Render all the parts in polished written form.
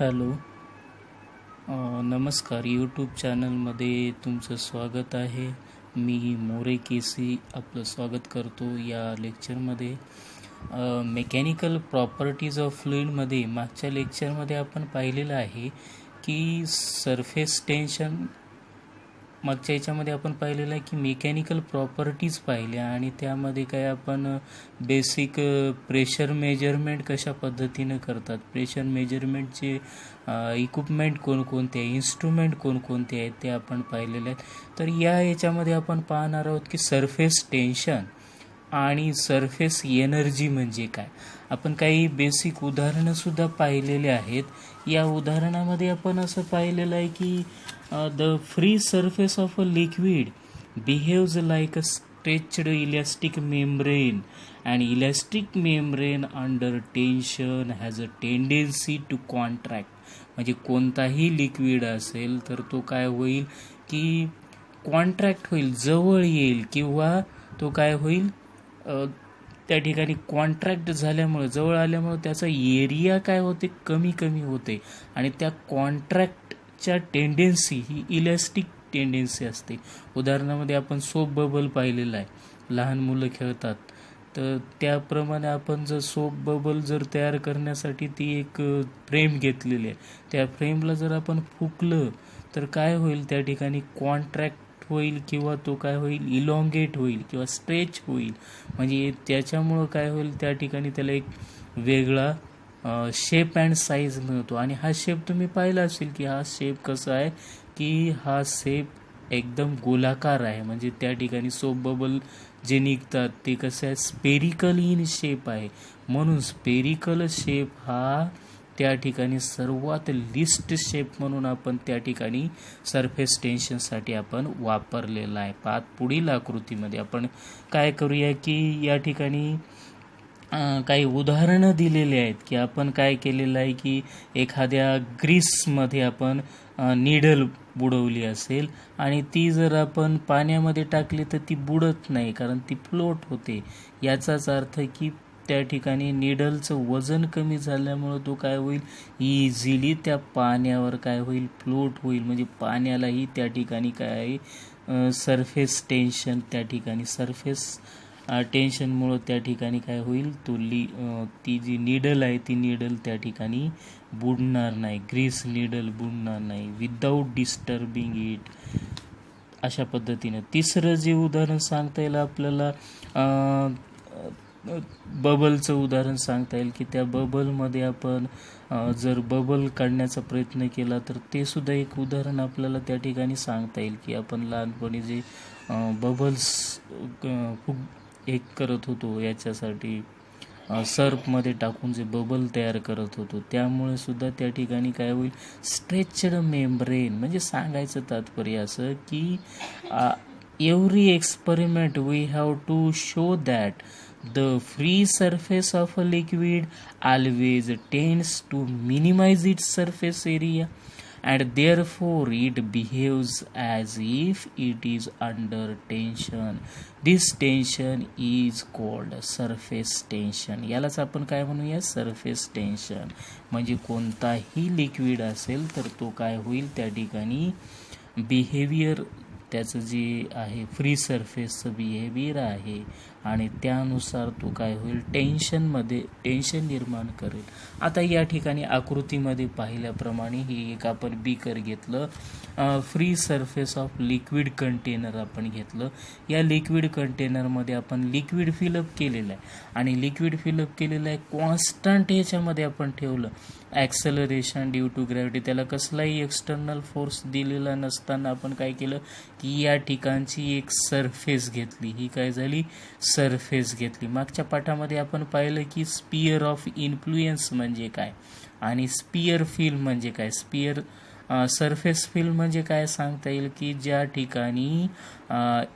Hello. नमस्कार. YouTube चॅनलमध्ये तुमचं स्वागत आहे. मी मोरे केसी आपलं स्वागत करतो या लेक्चरमध्ये. मेकॅनिकल प्रॉपर्टीज ऑफ फ्लुइडमध्ये मागच्या लेक्चरमध्ये आपण पाहिलेलं आहे की सरफेस टेन्शन, मागच्या याच्यामध्ये आपण पाहिलेलं आहे की मेकॅनिकल प्रॉपर्टीज पाहिल्या आणि त्यामध्ये काय आपण बेसिक प्रेशर मेजरमेंट कशा पद्धतीनं करतात, प्रेशर मेजरमेंटचे इक्विपमेंट कोणकोणते आहे, इन्स्ट्रुमेंट कोणकोणते आहेत ते आपण पाहिलेले आहेत. तर या याच्यामध्ये आपण पाहणार आहोत की सरफेस टेन्शन आणि सरफेस एनर्जी म्हणजे काय. आपण काही बेसिक उदाहरणंसुद्धा पाहिलेले आहेत. या उदाहरणामध्ये आपण असं पाहिलेलं आहे की the free surface of a liquid behaves like a stretched elastic membrane and elastic membrane under tension has a tendency to contract. म्हणजे कोणताही लिक्विड असेल तर तो काय होईल की कॉन्ट्रॅक्ट होईल, जवळ येईल, किंवा तो काय होईल त्या ठिकाणी कॉन्ट्रॅक्ट झाल्यामुळे, जवळ आल्यामुळे त्याचा एरिया काय होते, कमी कमी होते. आणि त्या कॉन्ट्रॅक्टच्या टेंडेन्सी ही इलॅस्टिक टेंडेन्सी असते. उदाहरणामध्ये आपण सोप बबल पाहिलेला आहे, लहान मुलं खेळतात. तर त्याप्रमाणे आपण जर सोप बबल जर तयार करण्यासाठी ती एक फ्रेम घेतलेली आहे, त्या फ्रेमला जर आपण फुकलं तर काय होईल, त्या ठिकाणी कॉन्ट्रॅक्ट होईल किंवा तो काय होईल, इलॉंगेट होईल किंवा स्ट्रेच होईल. म्हणजे त्याच्यामुळं काय होईल, त्या ठिकाणी त्याला एक वेगळा शेप अँड साईज मिळतो. आणि हा शेप तुम्ही पाहिला असेल की हा शेप कसा आहे की हा शेप एकदम गोलाकार आहे. म्हणजे त्या ठिकाणी सोप बबल जे निघतात ते कसं आहे, स्पेरिकल इन शेप आहे. म्हणून स्पेरिकल शेप हा त्या ठिकाणी सर्वात लिस्ट शेप म्हणून आपण त्या ठिकाणी सरफेस टेन्शनसाठी आपण वापरलेला आहे. पुढील आकृतीमध्ये आपण काय करूया की या ठिकाणी काही उदाहरणं दिलेली आहेत की आपण काय केलेलं आहे की एखाद्या ग्रीसमध्ये आपण निडल बुडवली असेल आणि ती जर आपण पाण्यामध्ये टाकली तर ती बुडत नाही, कारण ती फ्लोट होते. याचाच अर्थ की त्या ठिकाणी निडलचं वजन कमी झाल्यामुळं तो काय होईल, इझिली त्या पाण्यावर काय होईल, फ्लोट होईल. म्हणजे पाण्यालाही त्या ठिकाणी काय आहे, सरफेस टेन्शन, त्या ठिकाणी सरफेस टेन्शनमुळं त्या ठिकाणी काय होईल, ती जी निडल आहे ती निडल त्या ठिकाणी बुडणार नाही, ग्रीस निडल बुडणार नाही विदाऊट डिस्टर्बिंग इट. अशा पद्धतीनं तिसरं जे उदाहरण सांगता येईल आपल्याला, बबलचं उदाहरण सांगता येईल की त्या बबलमध्ये आपण जर बबल काढण्याचा प्रयत्न केला तर ते सुद्धा एक उदाहरण आपल्याला त्या ठिकाणी सांगता येईल की आपण लहानपणी जे बबल्स एक करत होतो, याच्यासाठी सर्फमध्ये टाकून जे बबल तयार करत होतो, त्यामुळे सुद्धा त्या ठिकाणी काय होईल, स्ट्रेच्ड मेम्ब्रेन. म्हणजे सांगायचं तात्पर्य असं की every experiment we have to show that the free surface of a liquid always tends to minimize its surface area and therefore it behaves as if it is under tension. This tension is called surface tension. यालाच आपण काय म्हणूया, surface tension. म्हणजे कोणताही liquid असेल तर तो काय होईल, त्या ठिकाणी बिहेवियर त्याचं जे आहे, फ्री सरफेसचं बिहेवियर आहे आणि त्यानुसार तो काय होईल, टेन्शन निर्माण करेल. आता या ठिकाणी आकृतीमध्ये पाहिल्याप्रमाणे ही एक आपण बीकर घेतलं, free surface of liquid container आपण घेतलं. या लिक्विड कंटेनरमध्ये आपण लिक्विड फिलअप केलेलं आहे आणि लिक्विड फिलअप केलेलं आहे कॉन्स्टंट ह्याच्यामध्ये आपण ठेवलं. ॲक्सेलरेशन ड्यू टू ग्रॅव्हिटी, त्याला कसलाही एक्सटर्नल फोर्स दिलेला नसताना आपण काय केलं की या ठिकाणची एक सरफेस घेतली. ही काय झाली, सरफेस घेतली. मागच्या पाठामध्ये आपण पाहिलं की स्पियर ऑफ इन्फ्लुएन्स म्हणजे काय आणि स्पियर फिल्म म्हणजे काय. सरफेस फिल्म म्हणजे काय सांगता येईल की ज्या ठिकाणी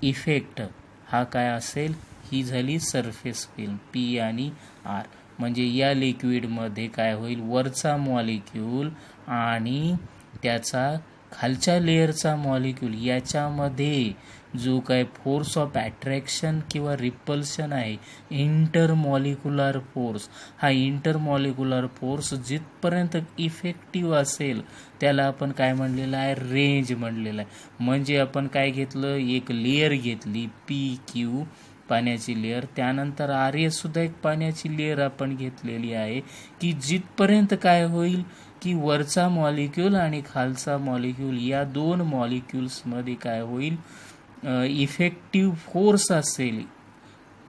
इफेक्ट हा काय असेल, ही झाली सरफेस फिल्म, पी आणि आर. म्हणजे या लिक्विडमध्ये काय होईल, वरचा मॉलिक्यूल आणि त्याचा खालच्या लेअरचा मॉलिक्यूल याच्यामध्ये जो काय फोर्स ऑफ अट्रॅक्शन किंवा रिपल्शन आहे, इंटरमॉलिक्युलर फोर्स, हा इंटरमॉलिक्युलर फोर्स जिथपर्यंत इफेक्टिव्ह असेल त्याला आपण काय म्हणलेलं आहे, रेंज म्हणलेलं आहे. म्हणजे आपण काय घेतलं, एक लेअर घेतली PQ पाण्याची लेअर, त्यानंतर RS सुद्धा एक पाण्याची लेअर आपण घेतलेली आहे, की जिथपर्यंत काय होईल की वरचा मॉलिक्यूल आणि खालचा मॉलिक्यूल या दोन मॉलिक्युल्समध्ये काय होईल, इफेक्टिव्ह फोर्स असेल,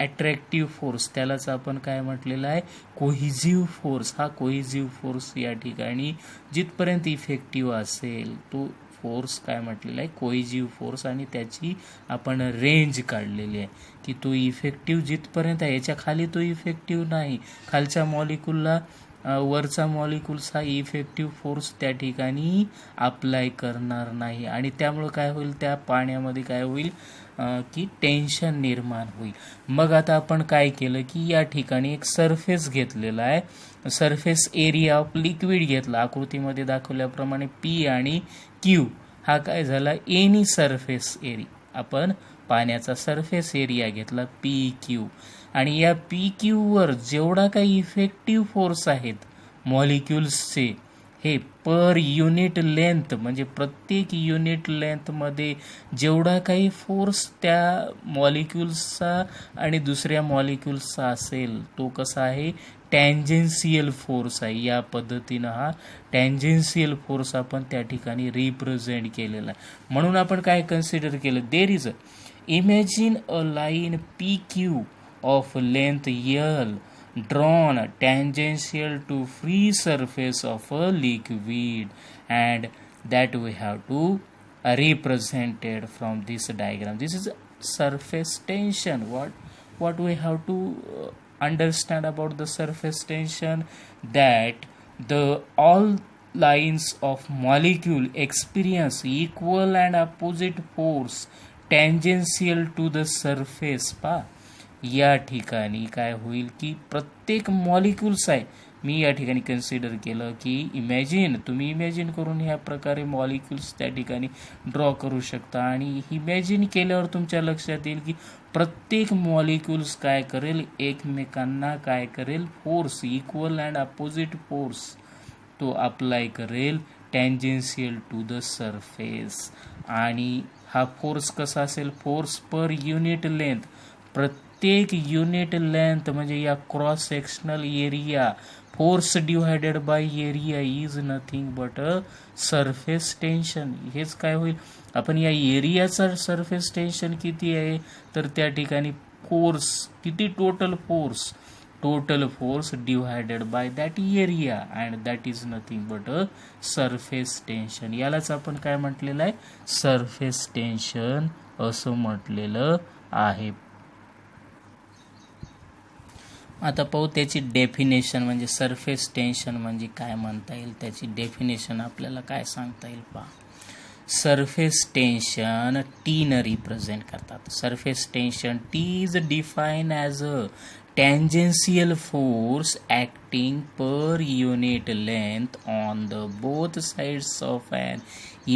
अट्रॅक्टिव्ह फोर्स, त्यालाच आपण काय म्हटलेलं आहे, कोहिजिव्ह फोर्स. हा कोहिजिव्ह फोर्स या ठिकाणी जिथपर्यंत इफेक्टिव्ह असेल तो फोर्स काय म्हटलेला आहे, कोहिजिव्ह फोर्स. आणि त्याची आपण रेंज काढलेली आहे की तो इफेक्टिव्ह जिथपर्यंत आहे, याच्या खाली तो इफेक्टिव्ह नाही. खालच्या मॉलिक्यूलला वरचा मॉलिक्यूल्स हा इफेक्टिव्ह फोर्स त्या ठिकाणी अप्लाय करणार नाही आणि त्यामुळं काय होईल, त्या पाण्यामध्ये काय होईल की टेन्शन निर्माण होईल. मग आता आपण काय केलं की या ठिकाणी एक सरफेस घेतलेला आहे, सरफेस एरिया ऑफ लिक्विड घेतला, आकृतीमध्ये दाखवल्याप्रमाणे P आणि Q हा काय झाला, एनी सरफेस एरिया. आपण पाण्याचा सरफेस एरिया घेतला PQ आणि या PQ वर जेवढा काही इफेक्टिव्ह फोर्स आहेत मॉलिक्युल्सचे, हे पर युनिट लेंथ म्हणजे प्रत्येक युनिट लेंथमध्ये जेवढा काही फोर्स त्या मॉलिक्युल्सचा आणि दुसऱ्या मॉलिक्युल्सचा असेल तो कसा आहे, टँजेन्शियल फोर्स आहे. या पद्धतीनं हा टँजेन्शियल फोर्स आपण त्या ठिकाणी रिप्रेझेंट केलेला आहे. म्हणून आपण काय कन्सिडर केलं, there is imagine a line PQ of length L drawn tangential to free surface of a liquid, and that we have to represented from this diagram. This is surface tension. What we have to understand about the surface tension, that the all lines of molecule experience equal and opposite force tangential to the surface. या ठिकाणी काय होईल की प्रत्येक molecules आहे, मी या ठिकाणी consider केलं की तुम्ही इमॅजिन करून ह्या प्रकारे मॉलिक्युल्स त्या ठिकाणी ड्रॉ करू शकता आणि इमॅजिन केल्यावर तुमच्या लक्षात येईल की प्रत्येक मॉलिक्युल्स काय करेल, एकमेकांना काय करेल, force, equal and opposite force तो अप्लाय करेल टँजेन्शियल टू द सरफेस. आणि हा फोर्स कसा असेल, फोर्स पर युनिट लेंथ, प्रत्येक युनिट लेंथ म्हणजे या cross sectional area, force divided by area is nothing but a surface tension. हेच काय होईल, आपण या एरियाचा सरफेस टेन्शन किती आहे, तर त्या ठिकाणी फोर्स किती, total force divided by that area, and that is nothing but a surface tension. यालाच आपण काय म्हटलेलं आहे, सरफेस टेन्शन असं म्हटलेलं आहे. आता पाहू त्याची डेफिनेशन, म्हणजे सरफेस टेन्शन म्हणजे काय म्हणता येईल, त्याची डेफिनेशन आपल्याला काय सांगता येईल पहा. सरफेस टेन्शन T न रिप्रेझेंट करतात. Surface tension T is define as a tangential force acting per unit length on the both sides of an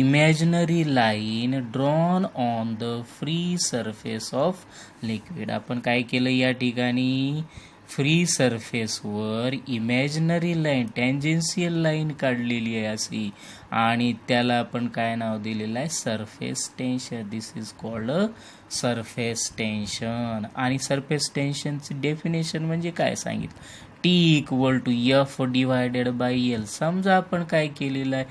imaginary line drawn on the free surface of liquid. आपण काय केलं या ठिकाणी, free सरफेसवर imaginary line, tangential line काढलेली आहे अशी, आणि त्याला आपण काय नाव दिलेलं आहे, surface tension. This is called a surface tension. आणि सरफेस टेन्शनची डेफिनेशन म्हणजे काय सांगितलं, T equal to F divided by L. समजा आपण काय केलेलं आहे,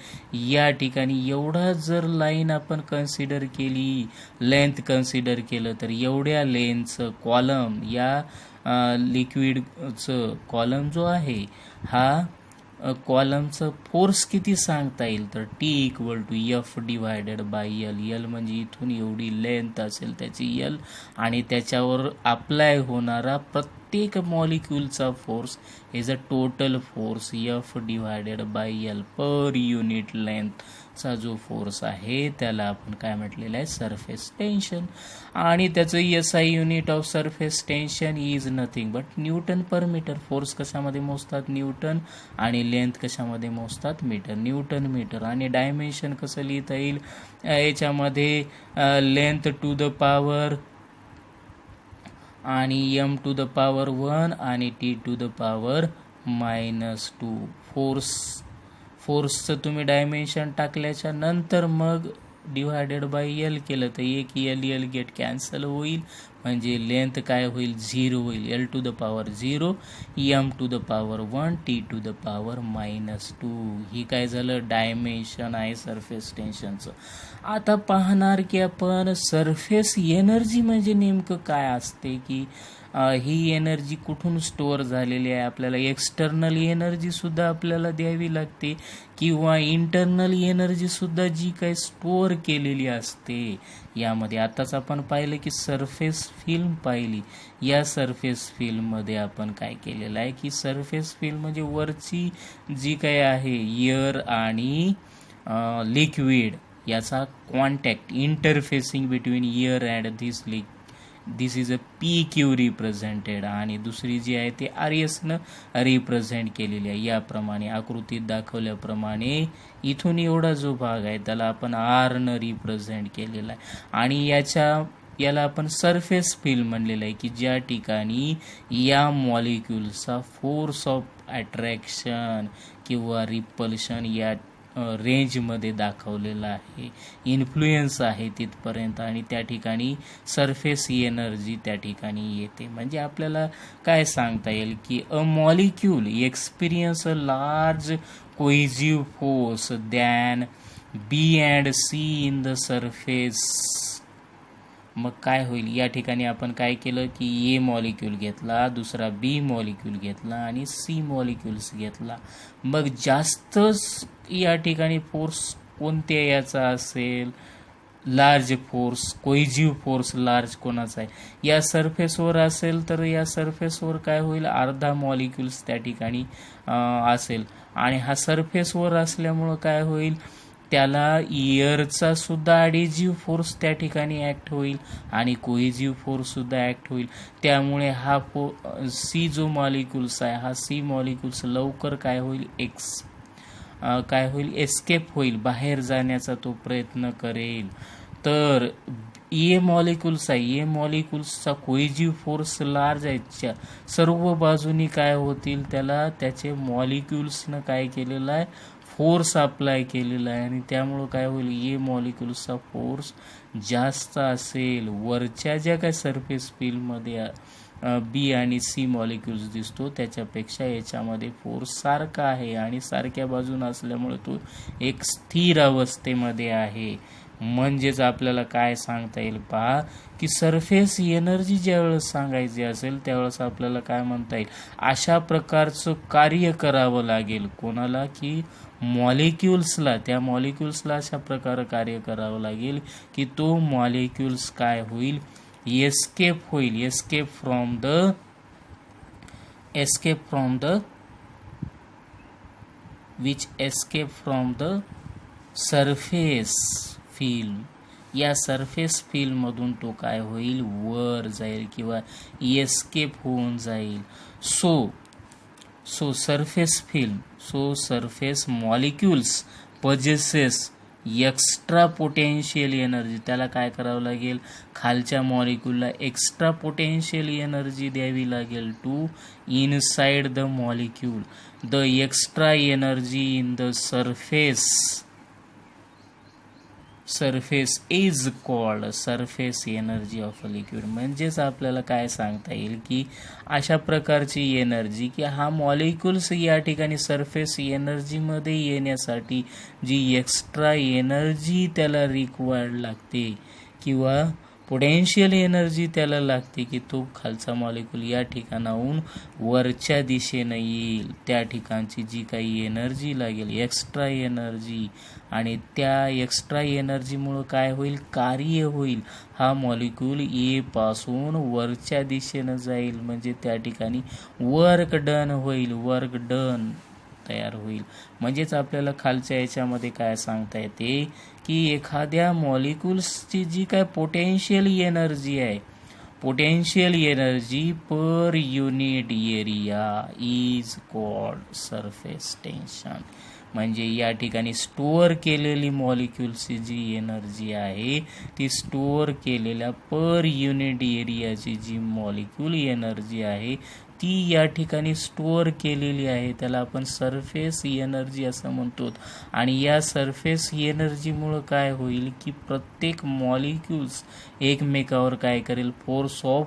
या ठिकाणी एवढा जर लाईन आपण कन्सिडर केली, लेंथ कन्सिडर केलं, तर एवढ्या लेंथचं कॉलम, या लिक्विडचं कॉलम जो आहे, हा कॉलमचं फोर्स किती सांगता येईल, तर T equal to F divided by L. L म्हणजे इथून एवढी लेंथ असेल त्याची L, आणि त्याच्यावर अप्लाय होणारा प्रत्येक मॉलिक्यूलचा force is a total force F divided by L per unit length. चा जो फोर्स आहे त्याला आपण काय म्हटलेलं आहे, सरफेस टेन्शन. आणि त्याचं SI unit of surface tension is nothing but newton per metre. Force कशामध्ये मोजतात, न्यूटन, आणि लेंथ कशामध्ये मोजतात, मीटर, न्यूटन मीटर. आणि डायमेन्शन कसं लिहिता येईल, याच्यामध्ये लेंथ टू द पॉवर आणि m टू द पॉवर 1 आणि t टू द पॉवर -2. फोर्सचं तुम्ही डायमेन्शन टाकल्याच्या नंतर मग डिवायडेड बाय L केलं तर एक L गेट कॅन्सल होईल, म्हणजे लेंथ काय होईल, 0 होईल. L to the power 0, m to the power 1, t to the power -2. ही काय झालं, डायमेन्शन आहे सरफेस टेन्शनचं. आता पाहणार की आपण सरफेस एनर्जी म्हणजे नेमकं काय असते, की ही एनर्जी कुठून स्टोअर झालेली आहे. आपल्याला एक्सटर्नल एनर्जी सुद्धा आपल्याला द्यावी लागते किंवा इंटरनल एनर्जी सुद्धा जी काही स्टोअर केलेली असते. यामध्ये आताच आपण पाहिलं की सरफेस फिल्म पाहिली. या सरफेस फिल्ममध्ये आपण काय केलेलं आहे की सरफेस फिल्म म्हणजे वरची जी काही आहे एअर आणि लिक्विड याचा contact, interfacing between air and this is a PQ represented, आणि दुसरी जी आहे ते RSनं रिप्रेझेंट केलेली आहे. याप्रमाणे आकृतीत दाखवल्याप्रमाणे इथून एवढा जो भाग आहे त्याला आपण Rनं रिप्रेझेंट केलेला आहे. आणि याला आपण सरफेस फिल्म म्हणलेलं आहे, की ज्या ठिकाणी या मॉलिक्युल्सचा फोर्स ऑफ अट्रॅक्शन किंवा रिपल्शन या रेंजमध्ये दाखवलेला आहे, इन्फ्लुएन्स आहे तिथपर्यंत, आणि त्या ठिकाणी सरफेस एनर्जी त्या ठिकाणी येते. म्हणजे आपल्याला काय सांगता येईल की a molecule experience a large cohesive force than B and C in the surface. मग काय होईल, या ठिकाणी आपण काय केलं की A मॉलिक्यूल घेतला, दुसरा B मॉलिक्यूल घेतला आणि C मॉलिक्यूल्स घेतला. मग जास्तच या ठिकाणी फोर्स कोणत्या याचा असेल, large force, cohesive force large कोणाचा आहे, या सरफेसवर असेल तर या सरफेसवर काय होईल, अर्धा मॉलिक्युल्स त्या ठिकाणी असेल. आणि हा सरफेसवर असल्यामुळं काय होईल, त्याला एअरचा सुद्धा ॲडिजिव्ह फोर्स त्या ठिकाणी ॲक्ट होईल आणि कोहेसिव्ह फोर्स सुद्धा ॲक्ट होईल. त्यामुळे हा सी जो मॉलिक्युल्स आहे, हा सी मॉलिक्युल्स लवकर काय होईल, एस्केप होईल, बाहेर जाण्याचा तो प्रयत्न करेल. तर ए मॉलिक्युल्स आहे, ए मॉलिक्युल्सचा कोहेसिव्ह फोर्स लार्ज आहे, सर्व बाजूनी काय होतील, त्याला त्याचे मॉलिक्युल्सनं काय केलेलं आहे, फोर्स अप्लाय केलेला आहे, आणि त्यामुळं काय होईल, ए मॉलिक्युल्सचा फोर्स जास्त असेल. वरच्या ज्या काय सरफेस फिल्डमध्ये B आणि C मॉलिक्युल्स दिसतो त्याच्यापेक्षा याच्यामध्ये फोर्स सारखा आहे आणि सारख्या बाजून असल्यामुळे तो एक स्थिर अवस्थेमध्ये आहे. म्हणजेच आपल्याला काय सांगता येईल पहा, की सरफेस एनर्जी ज्यावेळेस सांगायची असेल त्यावेळेस आपल्याला काय म्हणता येईल, अशा प्रकारचं कार्य करावं लागेल कोणाला, की मॉलिक्युल्सला, त्या मॉलिक्युल्सला अशा प्रकारे कार्य करावं लागेल की तो मॉलिक्युल्स काय होईल, एस्केप होईल, escape from the surface film. या सरफेस फिल्ममधून तो काय होईल, वर जाईल किंवा एस्केप होऊन जाईल. So surface film, surface molecules possesses extra potential energy. त्याला काय करावं लागेल, खालच्या मॉलिक्यूलला एक्स्ट्रा पोटेन्शियल एनर्जी द्यावी लागेल to inside the molecule. The extra energy in the surface is called surface energy of a liquid. म्हणजेच आपल्याला काय सांगता येईल की अशा प्रकारची एनर्जी, की हा मॉलिक्युल्स या ठिकाणी सरफेस एनर्जीमध्ये येण्यासाठी जी एक्स्ट्रा एनर्जी त्याला रिक्वायर्ड लागते किंवा पोटेन्शियल एनर्जी त्याला लागते, की तो खालचा मॉलिक्यूल या ठिकाणाहून वरच्या दिशेनं येईल, त्या ठिकाणची जी काही एनर्जी लागेल, एक्स्ट्रा एनर्जी, आणि त्या एक्स्ट्रा एनर्जीमुळं काय होईल, कार्य होईल, हा मॉलिक्यूल ए पासून वरच्या दिशेनं जाईल, म्हणजे त्या ठिकाणी वर्क डन होईल, वर्क डन. तयार होईल. म्हणजेच आपल्याला खालच्या याच्यामध्ये काय सांगता येते की एखाद्या मॉलिक्युल्सची जी काय पोटेन्शियल एनर्जी आहे, potential energy per unit area is called surface tension. म्हणजे या ठिकाणी स्टोअर केलेली मॉलिक्युल्सची जी एनर्जी आहे ती स्टोअर केलेल्या पर युनिट एरियाची जी मॉलिक्युल एनर्जी आहे ती या ठिकाणी स्टोअर केलेली आहे, त्याला आपण सरफेस एनर्जी असं म्हणतो. आणि या सरफेस एनर्जीमुळं काय होईल की प्रत्येक मॉलिक्युल्स एकमेकावर काय करेल, फोर्स ऑफ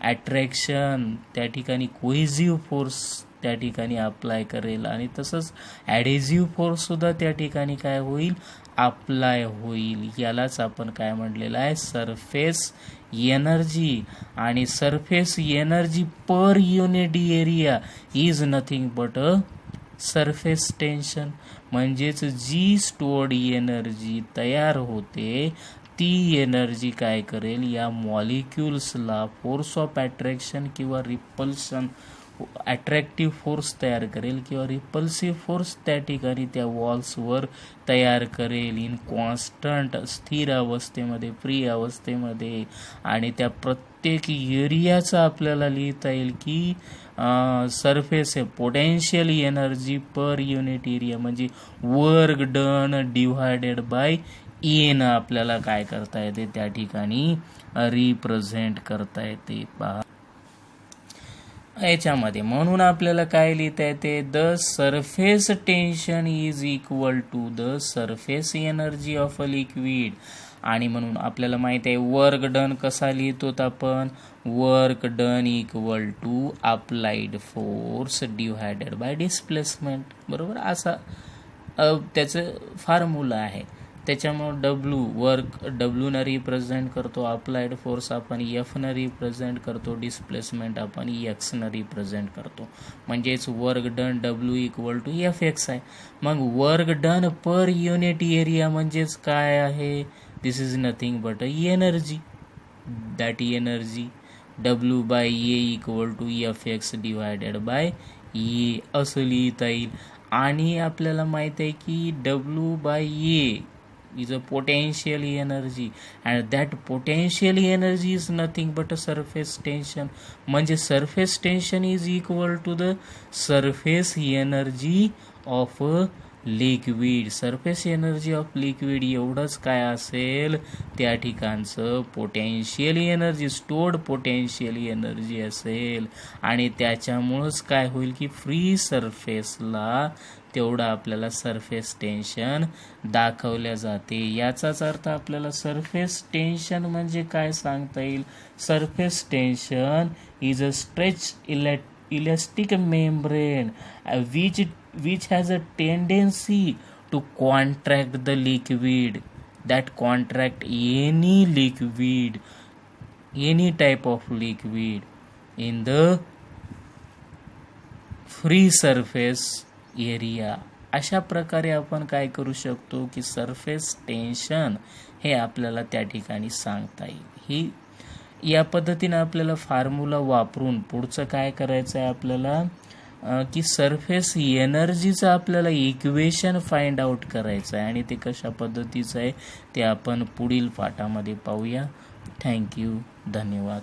अट्रॅक्शन, त्या ठिकाणी कोहेसिव्ह फोर्स त्या ठिकाणी अप्लाय करेल आणि तसंच ॲडेझिव्ह फोर्ससुद्धा त्या ठिकाणी काय होईल, अप्लाय होईल. यालाच आपण काय म्हटलेलं आहे, सरफेस एनर्जी. आणि surface energy per unit area is nothing but a surface tension. म्हणजेच जी स्टोअर्ड एनर्जी तयार होते ती एनर्जी काय करेल, या मॉलिक्युल्सला फोर्स ऑफ अट्रॅक्शन किंवा रिपल्शन, अट्रॅक्टिव्ह फोर्स तयार करेल किंवा रिपल्सिव्ह फोर्स त्या ठिकाणी त्या वॉल्सवर तयार करेल इन कॉन्स्टंट, स्थिर अवस्थेमध्ये, फ्री अवस्थेमध्ये. आणि त्या प्रत्येक एरियाचा आपल्याला लिहिता येईल की सरफेस आहे potential energy per unit area म्हणजे work done divided by N आपल्याला काय करता येते, त्या ठिकाणी रिप्रेझेंट करता येते. पहा याच्यामध्ये म्हणून आपल्याला काय लिहिता येते, the surface tension is equal to the surface energy of a liquid. आणि म्हणून आपल्याला माहित आहे वर्क डन कसा लिहितो आपण, work done equal to applied force divided by displacement. बरोबर, असा त्याचं फॉर्म्युला आहे. त्याच्यामुळे डब्ल्यू न रिप्रेझेंट करतो, अप्लाइड फोर्स आपण एफ न रिप्रेझेंट करतो, डिस्प्लेसमेंट आपण एक्स न रिप्रेझेंट करतो. म्हणजेच work done W equal to F X आहे. मग work done per unit area म्हणजेच काय आहे, this is nothing but a energy. That energy W by A equal to F X divided by A असं लिहिता येईल. आणि आपल्याला माहित आहे की W by A is a potential energy and that potential energy is nothing but a surface tension. म्हणजे surface tension is equal to the surface energy of a liquid. Surface energy of liquid एवढंच काय असेल, त्या ठिकाणचं potential energy, stored potential energy असेल. आणि त्याच्यामुळंच काय होईल की फ्री सरफेसला तेवढं आपल्याला सरफेस टेन्शन दाखवल्या जाते. याचाच अर्थ आपल्याला सरफेस टेन्शन म्हणजे काय सांगता येईल, surface tension is a stretch elastic membrane which has a tendency to contract the liquid, that contract any liquid, any type of liquid in the free surface area. अशा प्रकारे आपण काय करू शकतो की सरफेस टेन्शन हे आपल्याला त्या ठिकाणी सांगता येईल. ही या पद्धतीने आपल्याला फॉर्म्युला वापरून पुढचं काय करायचं आहे आपल्याला की सरफेस एनर्जीचं आपल्याला इक्वेशन फाइंड आउट करायचं आहे. आणि ते कशा पद्धतीचं आहे ते आपण पुढील पाठामध्ये पाहूया. थँक्यू, धन्यवाद.